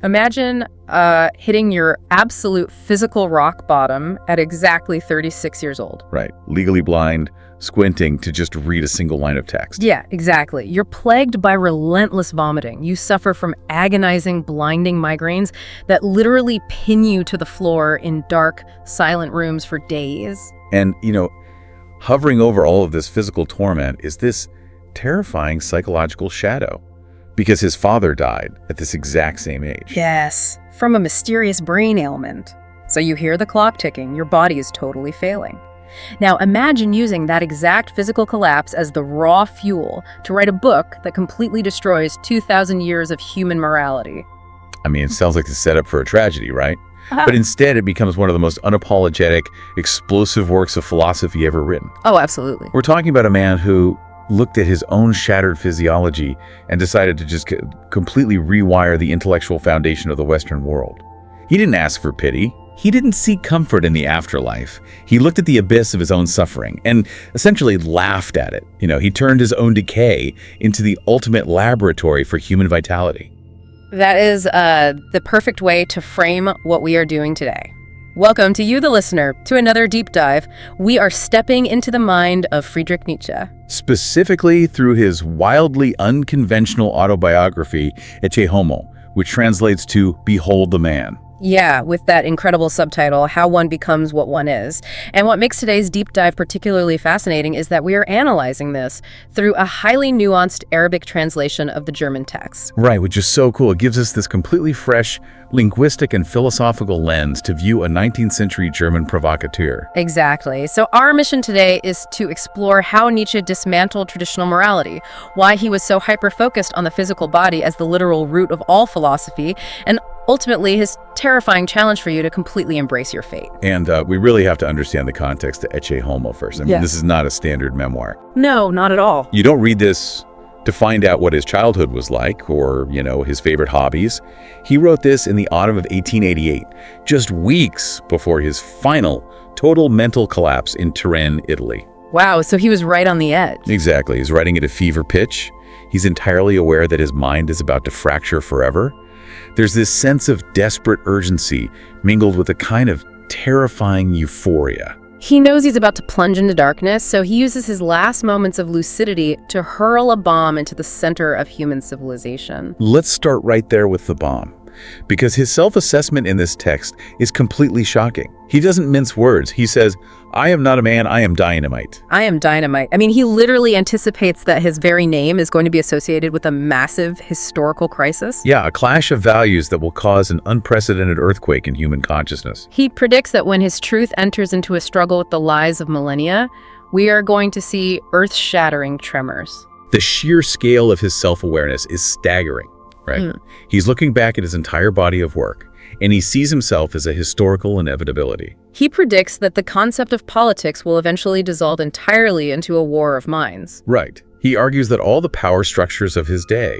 Imagine hitting your absolute physical rock bottom at exactly 36 years old. Right. Legally blind, squinting to just read a single line of text. Yeah, exactly. You're plagued by relentless vomiting. You suffer from agonizing, blinding migraines that literally pin you to the floor in dark, silent rooms for days. And, hovering over all of this physical torment is this terrifying psychological shadow. Because his father died at this exact same age. Yes, from a mysterious brain ailment. So you hear the clock ticking, your body is totally failing. Now imagine using that exact physical collapse as the raw fuel to write a book that completely destroys 2,000 years of human morality. I mean, it sounds like the setup for a tragedy, right? But instead, it becomes one of the most unapologetic, explosive works of philosophy ever written. Oh, absolutely. We're talking about a man who looked at his own shattered physiology and decided to just completely rewire the intellectual foundation of the Western world. He didn't ask for pity. He didn't seek comfort in the afterlife. He looked at the abyss of his own suffering and essentially laughed at it. He turned his own decay into the ultimate laboratory for human vitality. That is the perfect way to frame what we are doing today. Welcome to you, the listener, to another deep dive. We are stepping into the mind of Friedrich Nietzsche. Specifically through his wildly unconventional autobiography, Ecce Homo, which translates to Behold the Man. Yeah, with that incredible subtitle, How One Becomes What One Is. And what makes today's deep dive particularly fascinating is that we are analyzing this through a highly nuanced Arabic translation of the German text. Right, which is so cool. It gives us this completely fresh linguistic and philosophical lens to view a 19th century German provocateur. Exactly. So our mission today is to explore how Nietzsche dismantled traditional morality, why he was so hyper-focused on the physical body as the literal root of all philosophy, and ultimately his terrifying challenge for you to completely embrace your fate. And we really have to understand the context of Ecce Homo first. I mean, This is not a standard memoir. No, not at all. You don't read this to find out what his childhood was like or, his favorite hobbies. He wrote this in the autumn of 1888, just weeks before his final total mental collapse in Turin, Italy. Wow, so he was right on the edge. Exactly. He's writing at a fever pitch. He's entirely aware that his mind is about to fracture forever. There's this sense of desperate urgency mingled with a kind of terrifying euphoria. He knows he's about to plunge into darkness, so he uses his last moments of lucidity to hurl a bomb into the center of human civilization. Let's start right there with the bomb, because his self-assessment in this text is completely shocking. He doesn't mince words. He says, I am not a man, I am dynamite. I am dynamite. I mean, he literally anticipates that his very name is going to be associated with a massive historical crisis. Yeah, a clash of values that will cause an unprecedented earthquake in human consciousness. He predicts that when his truth enters into a struggle with the lies of millennia, we are going to see earth-shattering tremors. The sheer scale of his self-awareness is staggering, right? He's looking back at his entire body of work, and he sees himself as a historical inevitability. He predicts that the concept of politics will eventually dissolve entirely into a war of minds. Right. He argues that all the power structures of his day,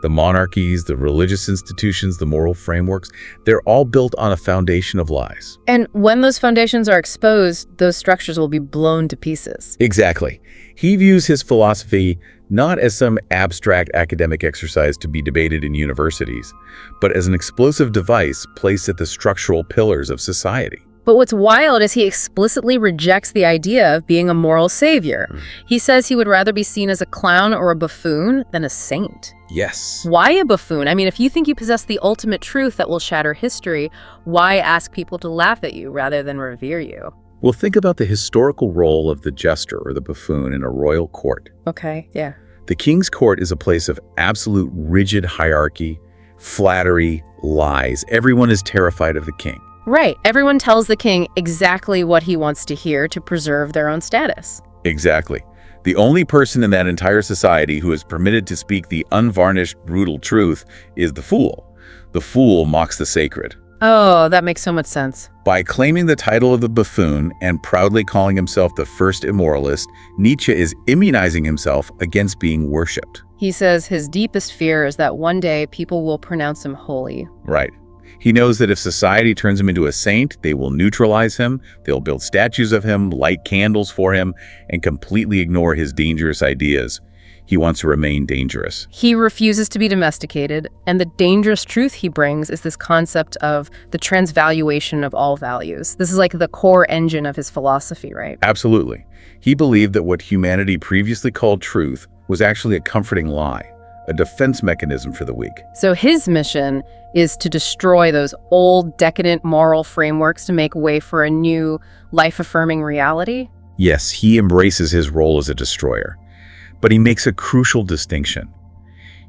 the monarchies, the religious institutions, the moral frameworks, they're all built on a foundation of lies. And when those foundations are exposed, those structures will be blown to pieces. Exactly. He views his philosophy not as some abstract academic exercise to be debated in universities, but as an explosive device placed at the structural pillars of society. But what's wild is he explicitly rejects the idea of being a moral savior. He says he would rather be seen as a clown or a buffoon than a saint. Yes. Why a buffoon? I mean, if you think you possess the ultimate truth that will shatter history, why ask people to laugh at you rather than revere you? Well, think about the historical role of the jester or the buffoon in a royal court. Okay, yeah. The king's court is a place of absolute rigid hierarchy, flattery, lies. Everyone is terrified of the king. Right. Everyone tells the king exactly what he wants to hear to preserve their own status. Exactly. The only person in that entire society who is permitted to speak the unvarnished, brutal truth is the fool. The fool mocks the sacred. Oh, that makes so much sense. By claiming the title of the buffoon and proudly calling himself the first immoralist, Nietzsche is immunizing himself against being worshipped. He says his deepest fear is that one day people will pronounce him holy. Right. He knows that if society turns him into a saint, they will neutralize him, they'll build statues of him, light candles for him, and completely ignore his dangerous ideas. He wants to remain dangerous. He refuses to be domesticated, and the dangerous truth he brings is this concept of the transvaluation of all values. This is like the core engine of his philosophy, right? Absolutely. He believed that what humanity previously called truth was actually a comforting lie, a defense mechanism for the weak. So his mission is to destroy those old, decadent moral frameworks to make way for a new, life-affirming reality. Yes, he embraces his role as a destroyer. But he makes a crucial distinction.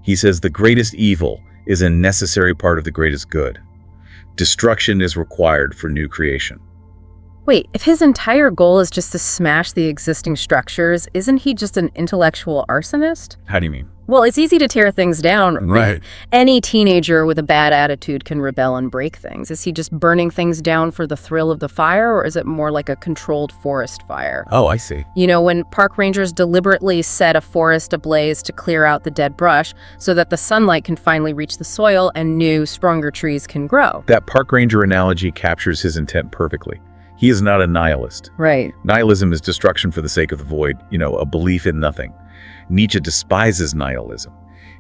He says the greatest evil is a necessary part of the greatest good. Destruction is required for new creation. Wait, if his entire goal is just to smash the existing structures, isn't he just an intellectual arsonist? How do you mean? Well, it's easy to tear things down. Right. Any teenager with a bad attitude can rebel and break things. Is he just burning things down for the thrill of the fire, or is it more like a controlled forest fire? Oh, I see. You know, when park rangers deliberately set a forest ablaze to clear out the dead brush so that the sunlight can finally reach the soil and new, stronger trees can grow. That park ranger analogy captures his intent perfectly. He is not a nihilist. Right. Nihilism is destruction for the sake of the void, a belief in nothing. Nietzsche despises nihilism.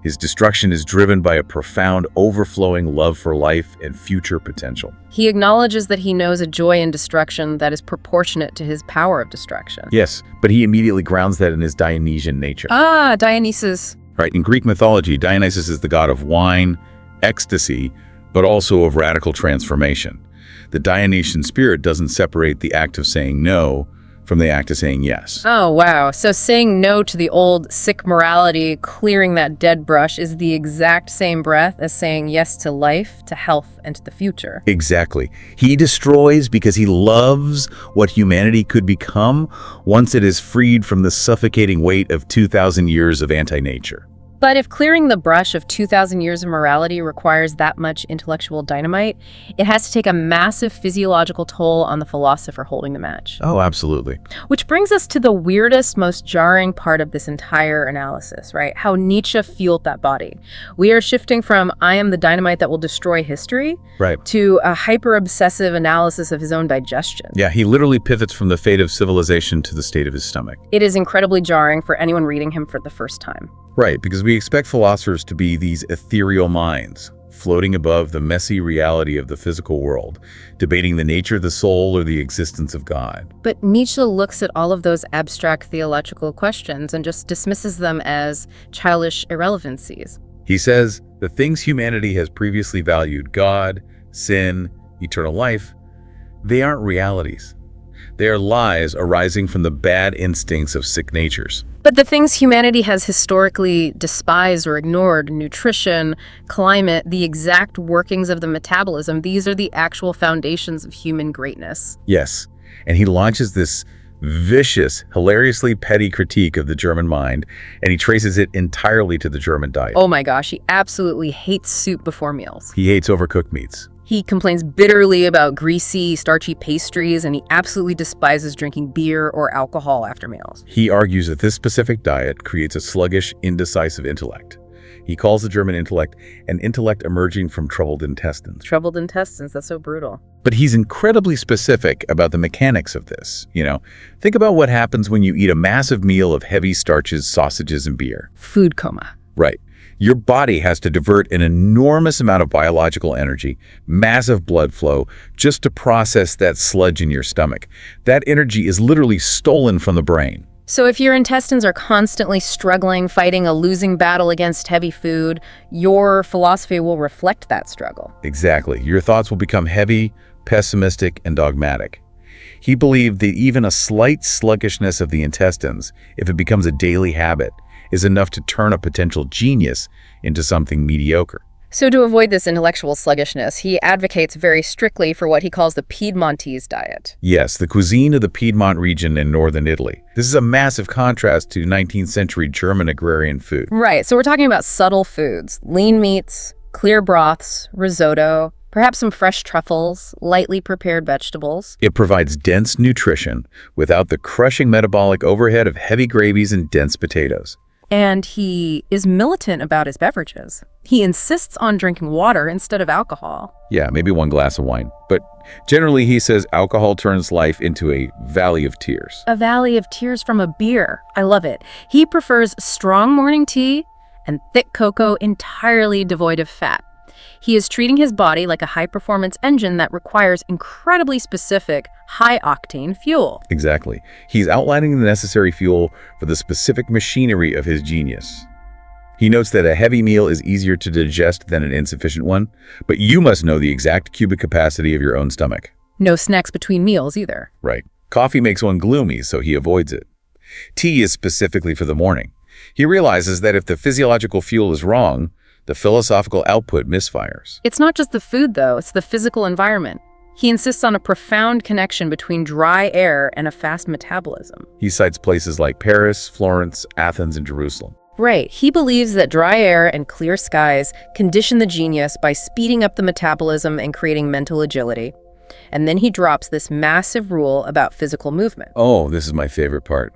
His destruction is driven by a profound, overflowing love for life and future potential. He acknowledges that he knows a joy in destruction that is proportionate to his power of destruction. Yes, but he immediately grounds that in his Dionysian nature. Ah, Dionysus. Right, in Greek mythology, Dionysus is the god of wine, ecstasy, but also of radical transformation. The Dionysian spirit doesn't separate the act of saying no from the act of saying yes. Oh, wow. So saying no to the old sick morality, clearing that dead brush, is the exact same breath as saying yes to life, to health, and to the future. Exactly. He destroys because he loves what humanity could become once it is freed from the suffocating weight of 2,000 years of anti-nature. But if clearing the brush of 2,000 years of morality requires that much intellectual dynamite, it has to take a massive physiological toll on the philosopher holding the match. Oh, absolutely. Which brings us to the weirdest, most jarring part of this entire analysis, right? How Nietzsche fueled that body. We are shifting from "I am the dynamite that will destroy history" Right. to a hyper-obsessive analysis of his own digestion. Yeah, he literally pivots from the fate of civilization to the state of his stomach. It is incredibly jarring for anyone reading him for the first time. Right, because we expect philosophers to be these ethereal minds, floating above the messy reality of the physical world, debating the nature of the soul or the existence of God. But Nietzsche looks at all of those abstract theological questions and just dismisses them as childish irrelevancies. He says the things humanity has previously valued, God, sin, eternal life, they aren't realities. They are lies arising from the bad instincts of sick natures. But the things humanity has historically despised or ignored, nutrition, climate, the exact workings of the metabolism, these are the actual foundations of human greatness. Yes, and he launches this vicious, hilariously petty critique of the German mind, and he traces it entirely to the German diet. Oh my gosh, he absolutely hates soup before meals. He hates overcooked meats. He complains bitterly about greasy, starchy pastries, and he absolutely despises drinking beer or alcohol after meals. He argues that this specific diet creates a sluggish, indecisive intellect. He calls the German intellect an intellect emerging from troubled intestines. Troubled intestines, that's so brutal. But he's incredibly specific about the mechanics of this. Think about what happens when you eat a massive meal of heavy starches, sausages, and beer. Food coma. Right. Your body has to divert an enormous amount of biological energy, massive blood flow, just to process that sludge in your stomach. That energy is literally stolen from the brain. So if your intestines are constantly struggling, fighting a losing battle against heavy food, your philosophy will reflect that struggle. Exactly. Your thoughts will become heavy, pessimistic, and dogmatic. He believed that even a slight sluggishness of the intestines, if it becomes a daily habit, is enough to turn a potential genius into something mediocre. So to avoid this intellectual sluggishness, he advocates very strictly for what he calls the Piedmontese diet. Yes, the cuisine of the Piedmont region in northern Italy. This is a massive contrast to 19th century German agrarian food. Right, so we're talking about subtle foods, lean meats, clear broths, risotto, perhaps some fresh truffles, lightly prepared vegetables. It provides dense nutrition without the crushing metabolic overhead of heavy gravies and dense potatoes. And he is militant about his beverages. He insists on drinking water instead of alcohol. Yeah, maybe one glass of wine. But generally, he says alcohol turns life into a valley of tears. A valley of tears from a beer. I love it. He prefers strong morning tea and thick cocoa entirely devoid of fat. He is treating his body like a high-performance engine that requires incredibly specific, high-octane fuel. Exactly. He's outlining the necessary fuel for the specific machinery of his genius. He notes that a heavy meal is easier to digest than an insufficient one, but you must know the exact cubic capacity of your own stomach. No snacks between meals either. Right. Coffee makes one gloomy, so he avoids it. Tea is specifically for the morning. He realizes that if the physiological fuel is wrong, the philosophical output misfires. It's not just the food, though. It's the physical environment. He insists on a profound connection between dry air and a fast metabolism. He cites places like Paris, Florence, Athens, and Jerusalem. Right. He believes that dry air and clear skies condition the genius by speeding up the metabolism and creating mental agility. And then he drops this massive rule about physical movement. Oh, this is my favorite part.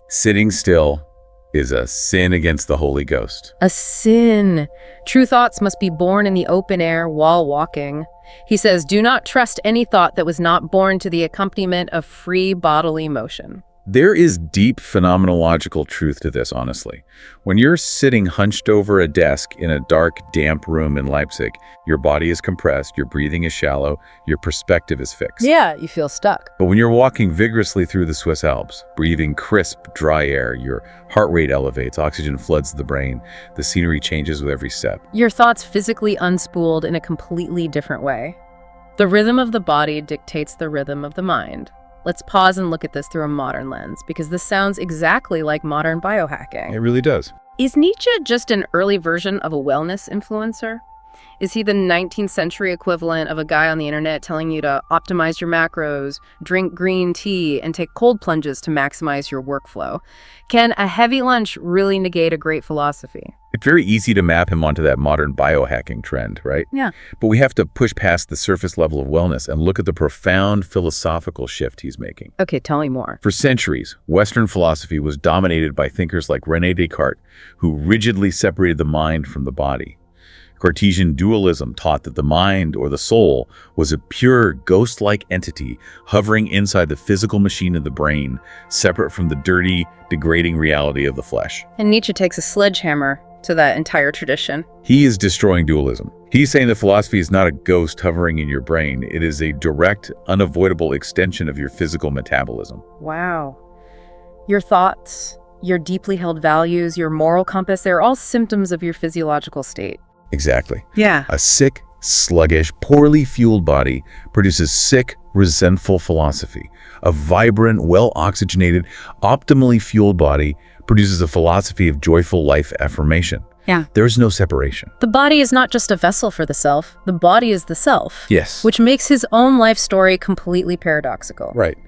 Sitting still is a sin against the Holy Ghost. A sin. True thoughts must be born in the open air while walking. He says, do not trust any thought that was not born to the accompaniment of free bodily motion. There is deep phenomenological truth to this, honestly. When you're sitting hunched over a desk in a dark, damp room in Leipzig, your body is compressed, your breathing is shallow, your perspective is fixed. Yeah, you feel stuck. But when you're walking vigorously through the Swiss Alps, breathing crisp, dry air, your heart rate elevates, oxygen floods the brain, the scenery changes with every step. Your thoughts physically unspooled in a completely different way. The rhythm of the body dictates the rhythm of the mind. Let's pause and look at this through a modern lens, because this sounds exactly like modern biohacking. It really does. Is Nietzsche just an early version of a wellness influencer? Is he the 19th century equivalent of a guy on the internet telling you to optimize your macros, drink green tea, and take cold plunges to maximize your workflow? Can a heavy lunch really negate a great philosophy? It's very easy to map him onto that modern biohacking trend, right? Yeah. But we have to push past the surface level of wellness and look at the profound philosophical shift he's making. Okay, tell me more. For centuries, Western philosophy was dominated by thinkers like René Descartes, who rigidly separated the mind from the body. Cartesian dualism taught that the mind, or the soul, was a pure, ghost-like entity hovering inside the physical machine of the brain, separate from the dirty, degrading reality of the flesh. And Nietzsche takes a sledgehammer to that entire tradition. He is destroying dualism. He's saying that philosophy is not a ghost hovering in your brain. It is a direct, unavoidable extension of your physical metabolism. Wow. Your thoughts, your deeply held values, your moral compass, they're all symptoms of your physiological state. Exactly. Yeah. A sick, sluggish, poorly fueled body produces sick, resentful philosophy. A vibrant, well-oxygenated, optimally fueled body produces a philosophy of joyful life affirmation. Yeah. There's no separation. The body is not just a vessel for the self. The body is the self. Yes. Which makes his own life story completely paradoxical. Right.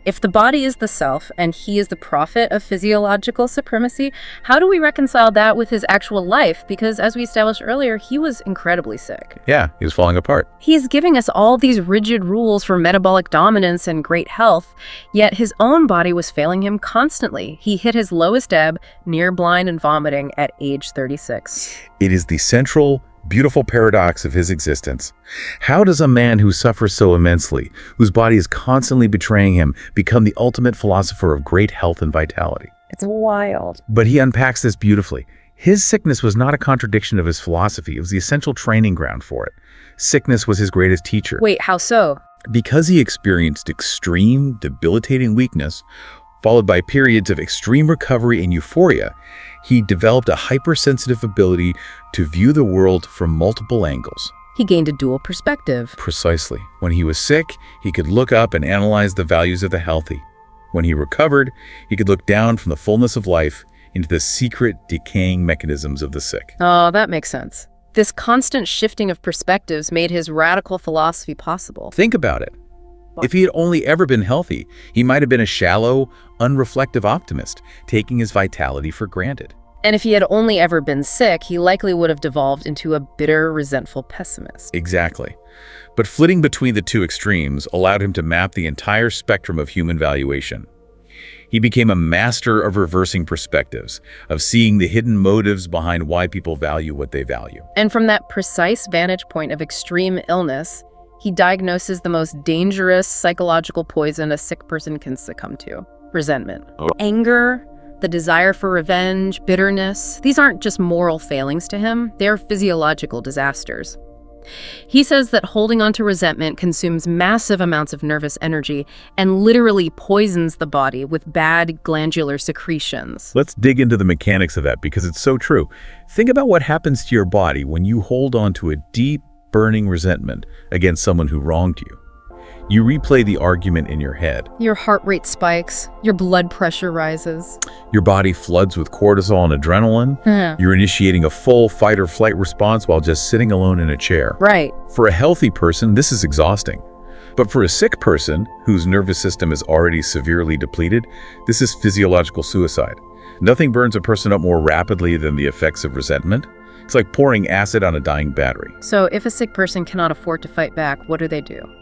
If the body is the self and he is the prophet of physiological supremacy, how do we reconcile that with his actual life? Because as we established earlier, he was incredibly sick. Yeah, he was falling apart. He's giving us all these rigid rules for metabolic dominance and great health, yet his own body was failing him constantly. He hit his lowest ebb, near blind and vomiting, at age 36. It is the central, beautiful paradox of his existence. How does a man who suffers so immensely, whose body is constantly betraying him, become the ultimate philosopher of great health and vitality? It's wild. But he unpacks this beautifully. His sickness was not a contradiction of his philosophy. It was the essential training ground for it. Sickness was his greatest teacher. Wait, how so? Because he experienced extreme, debilitating weakness, followed by periods of extreme recovery and euphoria, he developed a hypersensitive ability to view the world from multiple angles. He gained a dual perspective. Precisely. When he was sick, he could look up and analyze the values of the healthy. When he recovered, he could look down from the fullness of life into the secret decaying mechanisms of the sick. Oh, that makes sense. This constant shifting of perspectives made his radical philosophy possible. Think about it. If he had only ever been healthy, he might have been a shallow, unreflective optimist, taking his vitality for granted. And if he had only ever been sick, he likely would have devolved into a bitter, resentful pessimist. Exactly. But flitting between the two extremes allowed him to map the entire spectrum of human valuation. He became a master of reversing perspectives, of seeing the hidden motives behind why people value what they value. And from that precise vantage point of extreme illness, he diagnoses the most dangerous psychological poison a sick person can succumb to: resentment. Anger, the desire for revenge, bitterness, these aren't just moral failings to him, they're physiological disasters. He says that holding on to resentment consumes massive amounts of nervous energy and literally poisons the body with bad glandular secretions. Let's dig into the mechanics of that because it's so true. Think about what happens to your body when you hold on to a deep, burning resentment against someone who wronged you. You replay the argument in your head. Your heart rate spikes, your blood pressure rises. Your body floods with cortisol and adrenaline. You're initiating a full fight or flight response while just sitting alone in a chair. Right. For a healthy person, this is exhausting. But for a sick person whose nervous system is already severely depleted, this is physiological suicide. Nothing burns a person up more rapidly than the effects of resentment. It's like pouring acid on a dying battery. So if a sick person cannot afford to fight back, what do?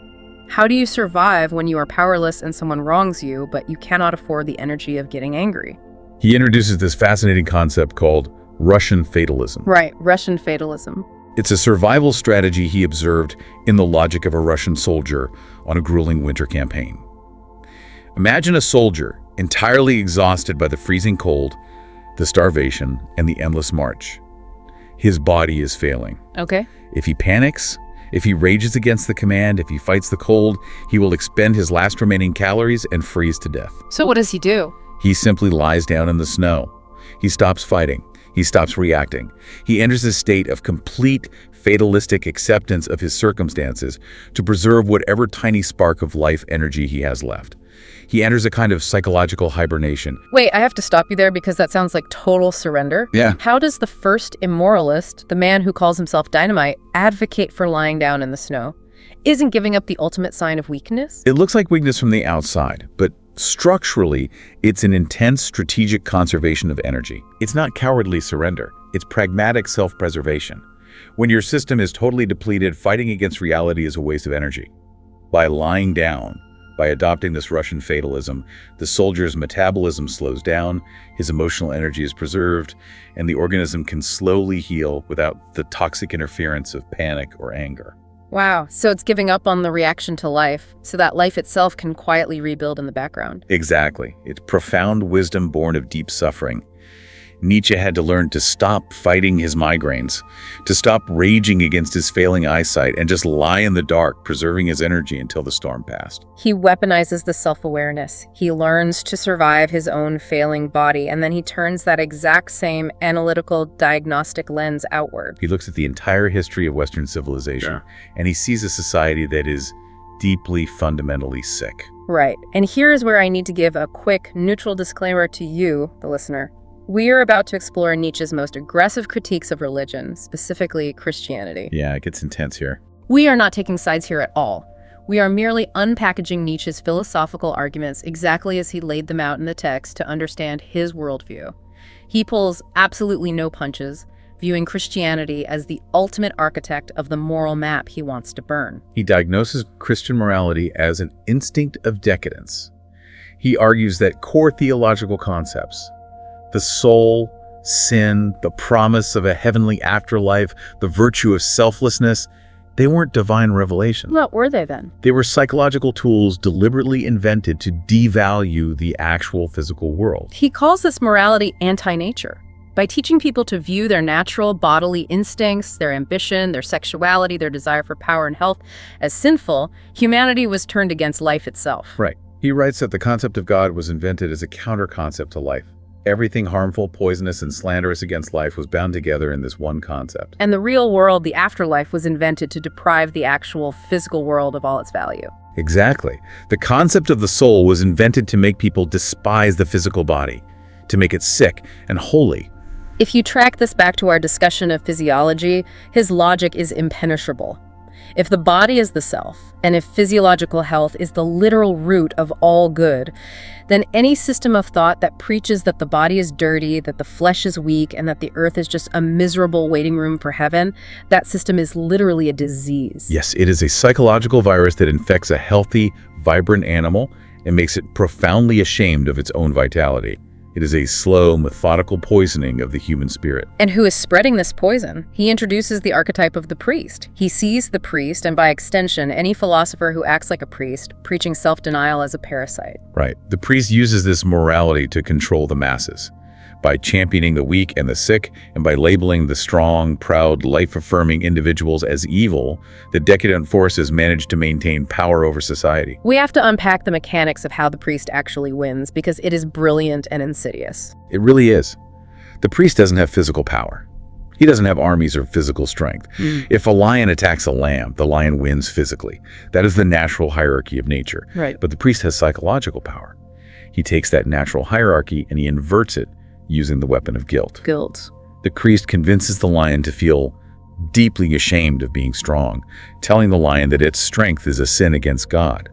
How do you survive when you are powerless and someone wrongs you, but you cannot afford the energy of getting angry? He introduces this fascinating concept called Russian fatalism. Right, Russian fatalism. It's a survival strategy he observed in the logic of a Russian soldier on a grueling winter campaign. Imagine a soldier entirely exhausted by the freezing cold, the starvation, and the endless march. His body is failing. Okay. If he panics, if he rages against the command, if he fights the cold, he will expend his last remaining calories and freeze to death. So what does he do? He simply lies down in the snow. He stops fighting. He stops reacting. He enters a state of complete fatalistic acceptance of his circumstances to preserve whatever tiny spark of life energy he has left. He enters a kind of psychological hibernation. Wait, I have to stop you there because that sounds like total surrender. Yeah. How does the first immoralist, the man who calls himself Dynamite, advocate for lying down in the snow? Isn't giving up the ultimate sign of weakness? It looks like weakness from the outside, but structurally, it's an intense strategic conservation of energy. It's not cowardly surrender. It's pragmatic self-preservation. When your system is totally depleted, fighting against reality is a waste of energy. By lying down, by adopting this Russian fatalism, the soldier's metabolism slows down, his emotional energy is preserved, and the organism can slowly heal without the toxic interference of panic or anger. Wow, so it's giving up on the reaction to life, so that life itself can quietly rebuild in the background. Exactly. It's profound wisdom born of deep suffering. Nietzsche had to learn to stop fighting his migraines, to stop raging against his failing eyesight, and just lie in the dark, preserving his energy until the storm passed. He weaponizes the self-awareness. He learns to survive his own failing body, and then he turns that exact same analytical diagnostic lens outward. He looks at the entire history of Western civilization, and he sees a society that is deeply, fundamentally sick. Right, and here is where I need to give a quick, neutral disclaimer to you, the listener. We are about to explore Nietzsche's most aggressive critiques of religion, specifically Christianity. Yeah, it gets intense here. We are not taking sides here at all. We are merely unpackaging Nietzsche's philosophical arguments exactly as he laid them out in the text to understand his worldview. He pulls absolutely no punches, viewing Christianity as the ultimate architect of the moral map he wants to burn. He diagnoses Christian morality as an instinct of decadence. He argues that core theological concepts, the soul, sin, the promise of a heavenly afterlife, the virtue of selflessness, they weren't divine revelations. What were they then? They were psychological tools deliberately invented to devalue the actual physical world. He calls this morality anti-nature. By teaching people to view their natural bodily instincts, their ambition, their sexuality, their desire for power and health as sinful, humanity was turned against life itself. Right. He writes that the concept of God was invented as a counter-concept to life. Everything harmful, poisonous, and slanderous against life was bound together in this one concept. And the real world, the afterlife, was invented to deprive the actual physical world of all its value. Exactly. The concept of the soul was invented to make people despise the physical body, to make it sick and holy. If you track this back to our discussion of physiology, his logic is impenetrable. If the body is the self, and if physiological health is the literal root of all good, then any system of thought that preaches that the body is dirty, that the flesh is weak, and that the earth is just a miserable waiting room for heaven, that system is literally a disease. Yes, it is a psychological virus that infects a healthy, vibrant animal and makes it profoundly ashamed of its own vitality. It is a slow, methodical poisoning of the human spirit. And who is spreading this poison? He introduces the archetype of the priest. He sees the priest, and by extension, any philosopher who acts like a priest, preaching self-denial as a parasite. Right. The priest uses this morality to control the masses. By championing the weak and the sick, and by labeling the strong, proud, life-affirming individuals as evil, the decadent forces manage to maintain power over society. We have to unpack the mechanics of how the priest actually wins, because it is brilliant and insidious. It really is. The priest doesn't have physical power. He doesn't have armies or physical strength. If a lion attacks a lamb, the lion wins physically. That is the natural hierarchy of nature. Right. But the priest has psychological power. He takes that natural hierarchy and he inverts it using the weapon of guilt. Guilt. The priest convinces the lion to feel deeply ashamed of being strong, telling the lion that its strength is a sin against God.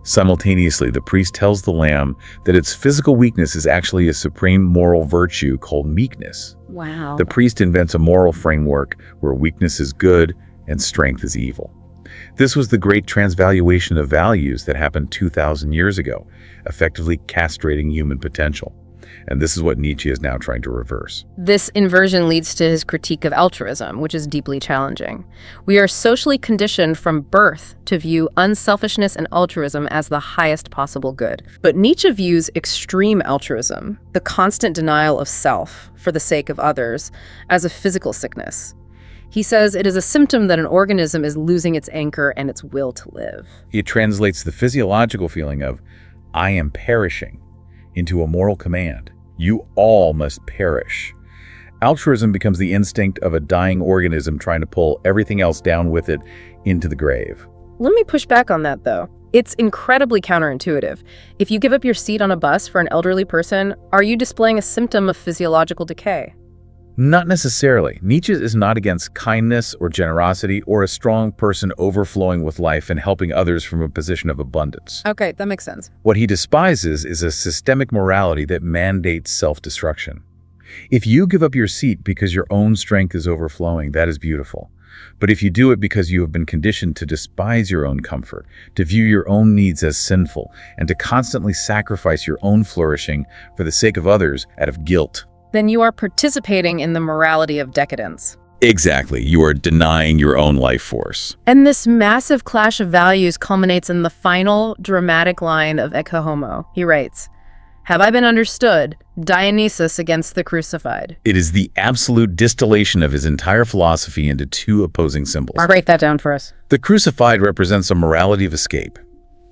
Simultaneously, the priest tells the lamb that its physical weakness is actually a supreme moral virtue called meekness. Wow. The priest invents a moral framework where weakness is good and strength is evil. This was the great transvaluation of values that happened 2,000 years ago, effectively castrating human potential. And this is what Nietzsche is now trying to reverse. This inversion leads to his critique of altruism, which is deeply challenging. We are socially conditioned from birth to view unselfishness and altruism as the highest possible good. But Nietzsche views extreme altruism, the constant denial of self for the sake of others, as a physical sickness. He says it is a symptom that an organism is losing its anchor and its will to live. It translates the physiological feeling of, I am perishing, into a moral command. You all must perish. Altruism becomes the instinct of a dying organism trying to pull everything else down with it into the grave. Let me push back on that, though. It's incredibly counterintuitive. If you give up your seat on a bus for an elderly person, are you displaying a symptom of physiological decay? Not necessarily. Nietzsche is not against kindness or generosity or a strong person overflowing with life and helping others from a position of abundance. Okay, that makes sense. What he despises is a systemic morality that mandates self-destruction. If you give up your seat because your own strength is overflowing, that is beautiful. But if you do it because you have been conditioned to despise your own comfort, to view your own needs as sinful, and to constantly sacrifice your own flourishing for the sake of others out of guilt, then you are participating in the morality of decadence. exactly, you are denying your own life force. And this massive clash of values culminates in the final dramatic line of Ecce Homo. He writes, "Have I been understood? Dionysius against the crucified." It is the absolute distillation of his entire philosophy into two opposing symbols. Break that down for us. The crucified represents a morality of escape.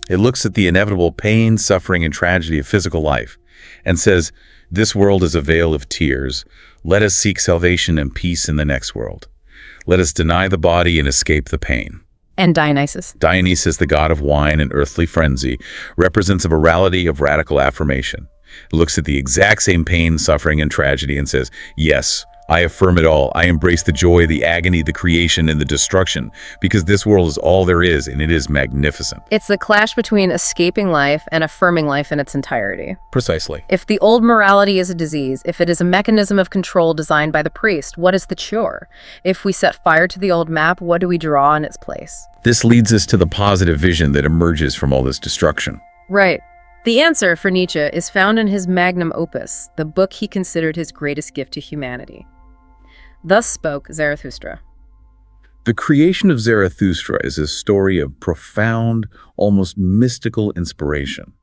It looks at the inevitable pain, suffering, and tragedy of physical life and says, this world is a vale of tears. Let us seek salvation and peace in the next world. Let us deny the body and escape the pain. And Dionysius? Dionysius, the god of wine and earthly frenzy, represents a morality of radical affirmation. It looks at the exact same pain, suffering, and tragedy and says, yes, I affirm it all. I embrace the joy, the agony, the creation, and the destruction, because this world is all there is, and it is magnificent. It's the clash between escaping life and affirming life in its entirety. Precisely. If the old morality is a disease, if it is a mechanism of control designed by the priest, what is the cure? If we set fire to the old map, what do we draw in its place? This leads us to the positive vision that emerges from all this destruction. Right. The answer for Nietzsche is found in his magnum opus, the book he considered his greatest gift to humanity. Thus spoke Zarathustra. The creation of Zarathustra is a story of profound, almost mystical inspiration.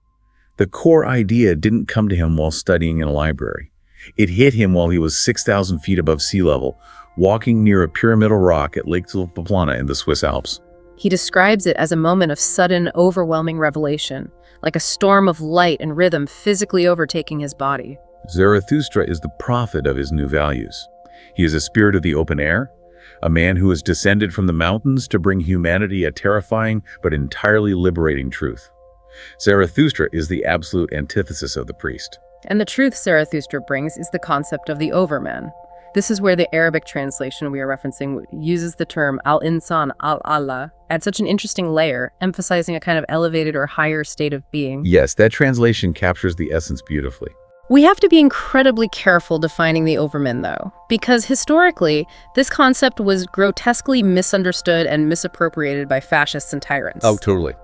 The core idea didn't come to him while studying in a library. It hit him while he was 6,000 feet above sea level, walking near a pyramidal rock at Lake Poplana in the Swiss Alps. He describes it as a moment of sudden, overwhelming revelation, like a storm of light and rhythm physically overtaking his body. Zarathustra is the prophet of his new values. He is a spirit of the open air, a man who has descended from the mountains to bring humanity a terrifying but entirely liberating truth. Zarathustra is the absolute antithesis of the priest. And the truth Zarathustra brings is the concept of the overman. This is where the Arabic translation we are referencing uses the term al-insan, al-Allah, at such an interesting layer, emphasizing a kind of elevated or higher state of being. Yes, that translation captures the essence beautifully. We have to be incredibly careful defining the overman, though, because historically, this concept was grotesquely misunderstood and misappropriated by fascists and tyrants. Oh, totally.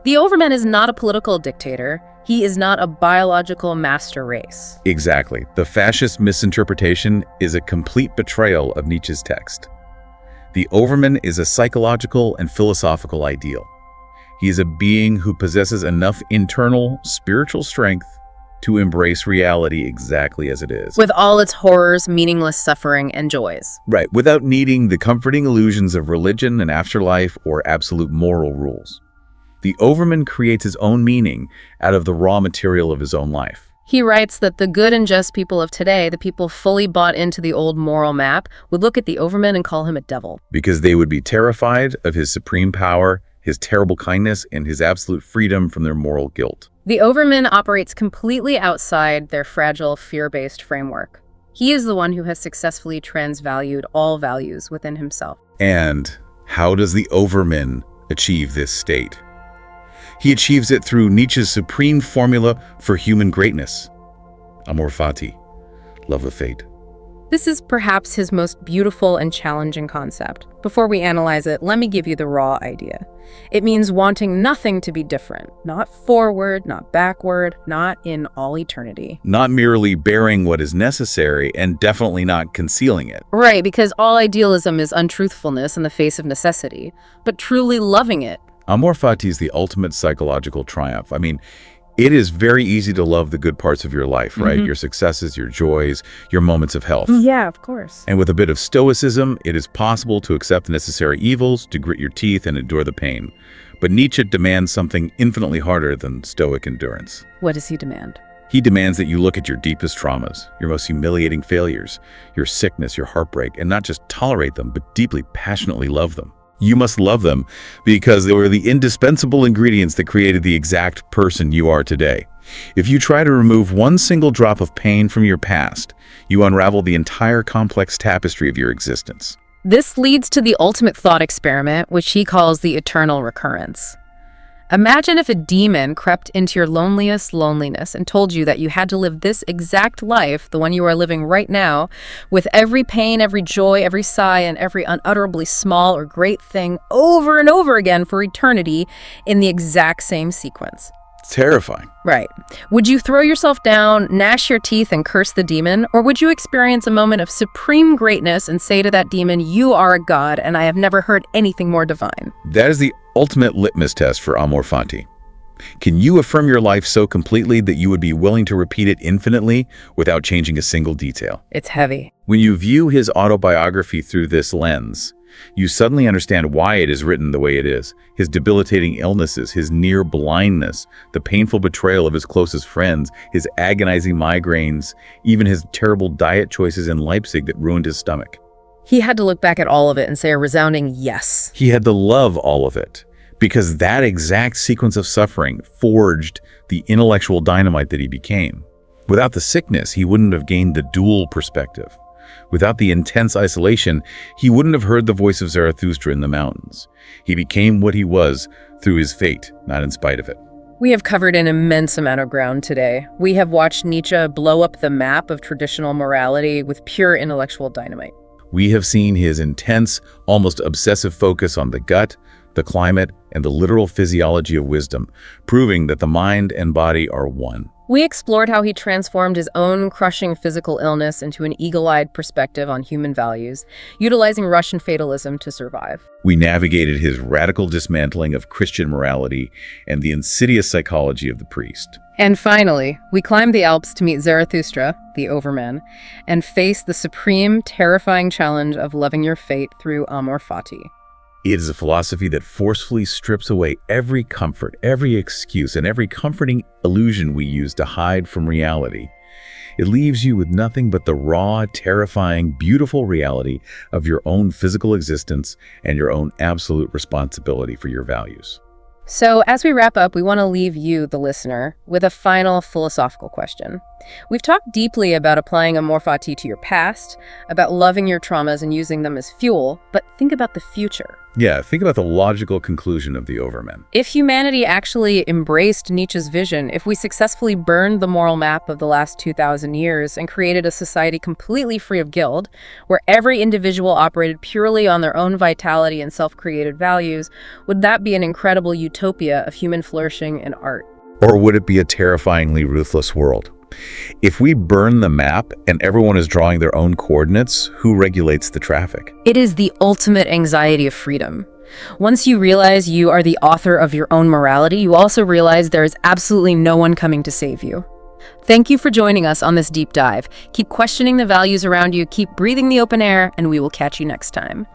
The overman is not a political dictator. He is not a biological master race. Exactly. The fascist misinterpretation is a complete betrayal of Nietzsche's text. The overman is a psychological and philosophical ideal. He is a being who possesses enough internal, spiritual strength to embrace reality exactly as it is. With all its horrors, meaningless suffering, and joys. Right, without needing the comforting illusions of religion and afterlife or absolute moral rules. The overman creates his own meaning out of the raw material of his own life. He writes that the good and just people of today, the people fully bought into the old moral map, would look at the overman and call him a devil. Because they would be terrified of his supreme power, his terrible kindness, and his absolute freedom from their moral guilt. The overman operates completely outside their fragile, fear-based framework. He is the one who has successfully transvalued all values within himself. And how does the overman achieve this state? He achieves it through Nietzsche's supreme formula for human greatness. Amor fati, love of fate. This is perhaps his most beautiful and challenging concept. Before we analyze it, let me give you the raw idea. It means wanting nothing to be different. Not forward, not backward, not in all eternity. Not merely bearing what is necessary and definitely not concealing it. Right, because all idealism is untruthfulness in the face of necessity, but truly loving it. Amor fati is the ultimate psychological triumph. I mean, it is very easy to love the good parts of your life, right? Your successes, your joys, your moments of health. Yeah, of course. And with a bit of stoicism, it is possible to accept the necessary evils, to grit your teeth and endure the pain. But Nietzsche demands something infinitely harder than stoic endurance. What does he demand? He demands that you look at your deepest traumas, your most humiliating failures, your sickness, your heartbreak, and not just tolerate them, but deeply, passionately love them. You must love them because they were the indispensable ingredients that created the exact person you are today. If you try to remove one single drop of pain from your past, you unravel the entire complex tapestry of your existence. This leads to the ultimate thought experiment, which he calls the eternal recurrence. Imagine if a demon crept into your loneliest loneliness and told you that you had to live this exact life, the one you are living right now, with every pain, every joy, every sigh, and every unutterably small or great thing over and over again for eternity in the exact same sequence. Terrifying. Right. Would you throw yourself down, gnash your teeth, and curse the demon? Or would you experience a moment of supreme greatness and say to that demon, "You are a god, and I have never heard anything more divine"? That is the ultimate litmus test for amor fati. Can you affirm your life so completely that you would be willing to repeat it infinitely without changing a single detail? It's heavy. When you view his autobiography through this lens, you suddenly understand why it is written the way it is. His debilitating illnesses, his near blindness, the painful betrayal of his closest friends, his agonizing migraines, even his terrible diet choices in Leipzig that ruined his stomach. He had to look back at all of it and say a resounding yes. He had to love all of it, because that exact sequence of suffering forged the intellectual dynamite that he became. Without the sickness, he wouldn't have gained the dual perspective. Without the intense isolation, he wouldn't have heard the voice of Zarathustra in the mountains. He became what he was through his fate, not in spite of it. We have covered an immense amount of ground today. We have watched Nietzsche blow up the map of traditional morality with pure intellectual dynamite. We have seen his intense, almost obsessive focus on the gut, the climate, and the literal physiology of wisdom, proving that the mind and body are one. We explored how he transformed his own crushing physical illness into an eagle-eyed perspective on human values, utilizing Russian fatalism to survive. We navigated his radical dismantling of Christian morality and the insidious psychology of the priest. And finally, we climbed the Alps to meet Zarathustra, the overman, and face the supreme, terrifying challenge of loving your fate through amor fati. It is a philosophy that forcefully strips away every comfort, every excuse, and every comforting illusion we use to hide from reality. It leaves you with nothing but the raw, terrifying, beautiful reality of your own physical existence and your own absolute responsibility for your values. So as we wrap up, we want to leave you, the listener, with a final philosophical question. We've talked deeply about applying amor fati to your past, about loving your traumas and using them as fuel, but think about the future. Yeah, think about the logical conclusion of the Overmen. If humanity actually embraced Nietzsche's vision, if we successfully burned the moral map of the last 2,000 years and created a society completely free of guilt, where every individual operated purely on their own vitality and self-created values, would that be an incredible utopia of human flourishing and art? Or would it be a terrifyingly ruthless world? If we burn the map and everyone is drawing their own coordinates, who regulates the traffic? It is the ultimate anxiety of freedom. Once you realize you are the author of your own morality, you also realize there is absolutely no one coming to save you. Thank you for joining us on this deep dive. Keep questioning the values around you, keep breathing the open air, and we will catch you next time.